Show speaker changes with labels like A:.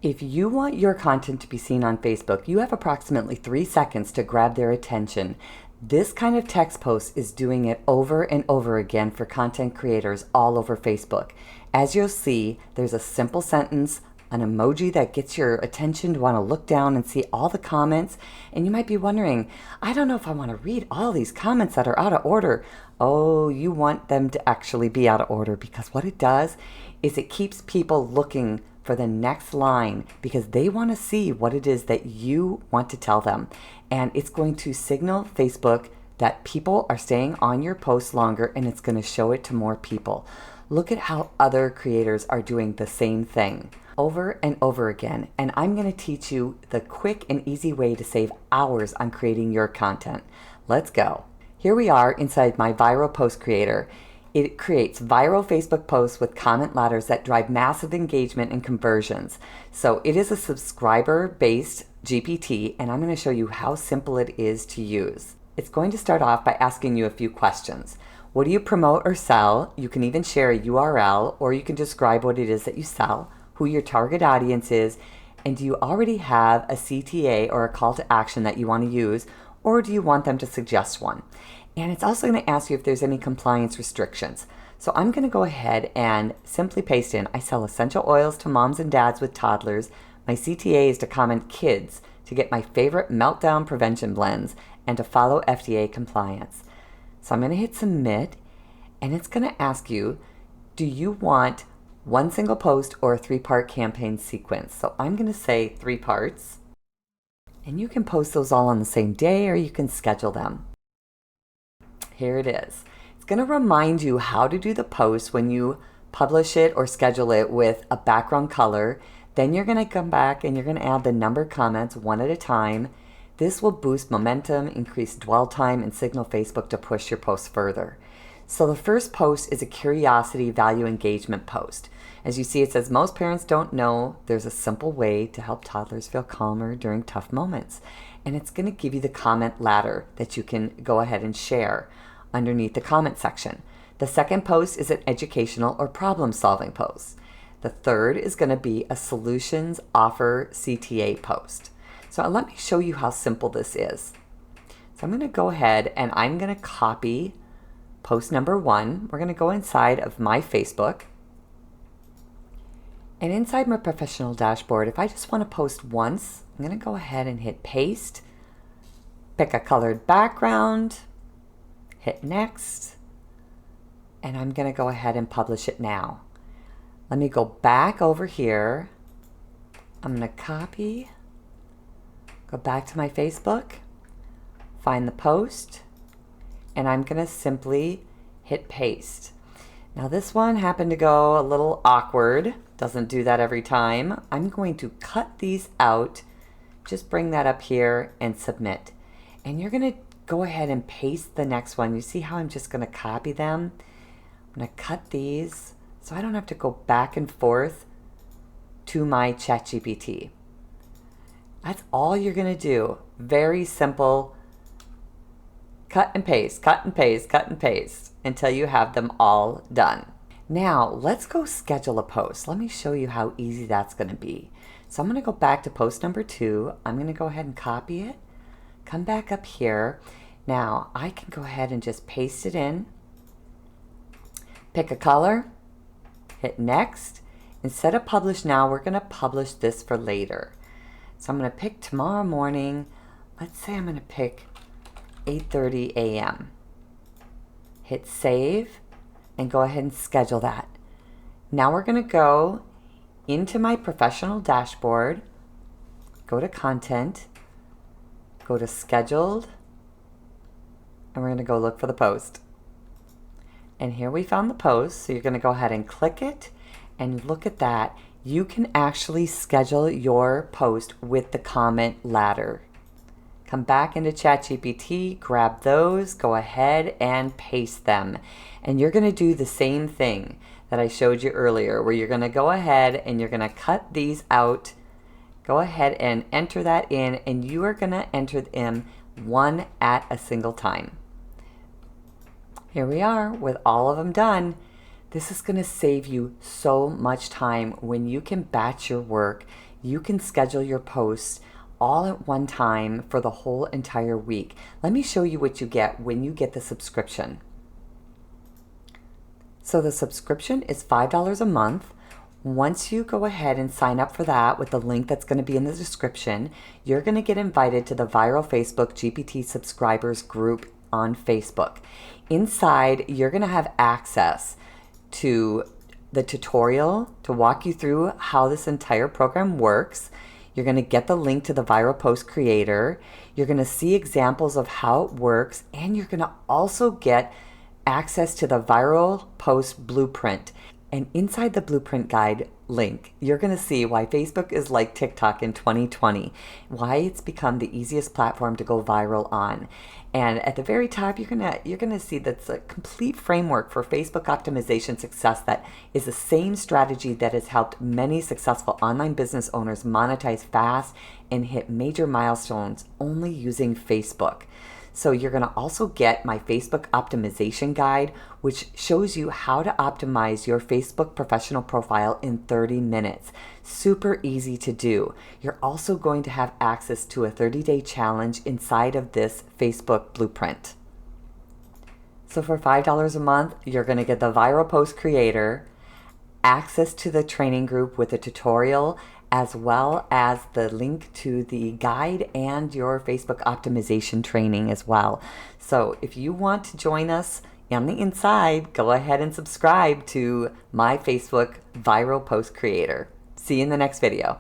A: If you want your content to be seen on Facebook, you have approximately 3 seconds to grab their attention. This kind of text post is doing it over and over again for content creators all over Facebook. As you'll see, there's a simple sentence, an emoji that gets your attention to want to look down and see all the comments. And you might be wondering, I don't know if I want to read all these comments that are out of order. Oh, you want them to actually be out of order, because what it does is it keeps people looking for the next line because they want to see what it is that you want to tell them. And it's going to signal Facebook that people are staying on your post longer, and it's going to show it to more people. Look at how other creators are doing the same thing over and over again. And I'm going to teach you the quick and easy way to save hours on creating your content. Let's go. Here we are inside my viral post creator. It creates viral Facebook posts with comment ladders that drive massive engagement and conversions. So it is a subscriber-based GPT, and I'm going to show you how simple it is to use. It's going to start off by asking you a few questions. What do you promote or sell? You can even share a URL, or you can describe what it is that you sell, who your target audience is, and do you already have a CTA or a call to action that you want to use, or do you want them to suggest one? And it's also going to ask you if there's any compliance restrictions. So I'm going to go ahead and simply paste in, I sell essential oils to moms and dads with toddlers. My CTA is to comment kids, to get my favorite meltdown prevention blends, and to follow FDA compliance. So I'm going to hit submit, and it's going to ask you, do you want one single post or a 3-part campaign sequence? So I'm going to say 3 parts, and you can post those all on the same day, or you can schedule them. Here it is. It's going to remind you how to do the post when you publish it or schedule it with a background color. Then you're going to come back and you're going to add the numbered comments one at a time. This will boost momentum, increase dwell time, and signal Facebook to push your post further. So the first post is a curiosity value engagement post. As you see, it says most parents don't know there's a simple way to help toddlers feel calmer during tough moments. And it's going to give you the comment ladder that you can go ahead and share underneath the comment section. The second post is an educational or problem-solving post. The third is going to be a solutions offer CTA post. So let me show you how simple this is. So I'm going to go ahead and I'm going to copy post number 1. We're going to go inside of my Facebook. And inside my professional dashboard, if I just want to post once, I'm going to go ahead and hit paste, pick a colored background, hit next, and I'm going to go ahead and publish it now. Let me go back over here. I'm going to copy, go back to my Facebook, find the post, and I'm going to simply hit paste. Now this one happened to go a little awkward. Doesn't do that every time. I'm going to cut these out, just bring that up here and submit. And you're going to go ahead and paste the next one. You see how I'm just going to copy them? I'm going to cut these so I don't have to go back and forth to my ChatGPT. That's all you're going to do. Very simple. Cut and paste, cut and paste, cut and paste until you have them all done. Now let's go schedule a post. Let me show you how easy that's going to be. So I'm going to go back to post number 2. I'm going to go ahead and copy it. Come back up here. Now I can go ahead and just paste it in. Pick a color. Hit next. Instead of publish now, we're going to publish this for later. So I'm going to pick tomorrow morning. Let's say I'm going to pick 8:30 a.m. Hit save and go ahead and schedule that. Now we're going to go into my professional dashboard, go to content, go to scheduled, and we're going to go look for the post. And here we found the post, so you're going to go ahead and click it, and look at that. You can actually schedule your post with the comment ladder. Come back into ChatGPT, grab those, go ahead and paste them. And you're going to do the same thing that I showed you earlier, where you're going to go ahead and you're going to cut these out. Go ahead and enter that in, and you are going to enter them one at a single time. Here we are with all of them done. This is going to save you so much time when you can batch your work. you can schedule your posts all at one time for the whole entire week. Let me show you what you get when you get the subscription. So the subscription is $5 a month. Once you go ahead and sign up for that with the link that's going to be in the description, you're going to get invited to the Viral Facebook GPT subscribers group on Facebook. Inside, you're going to have access to the tutorial to walk you through how this entire program works. You're going to get the link to the viral post creator. You're going to see examples of how it works, and you're going to also get access to the viral post blueprint. And inside the blueprint guide link, you're going to see why Facebook is like TikTok in 2020, why it's become the easiest platform to go viral on. And at the very top, you're gonna see that's a complete framework for Facebook optimization success that is the same strategy that has helped many successful online business owners monetize fast and hit major milestones only using Facebook. So you're going to also get my Facebook optimization guide, which shows you how to optimize your Facebook professional profile in 30 minutes. Super easy to do. You're also going to have access to a 30-day challenge inside of this Facebook blueprint. So for $5 a month, you're going to get the viral post creator, access to the training group with a tutorial, as well as the link to the guide and your Facebook optimization training as well. So if you want to join us on the inside, go ahead and subscribe to my Facebook Viral Post Creator. See you in the next video.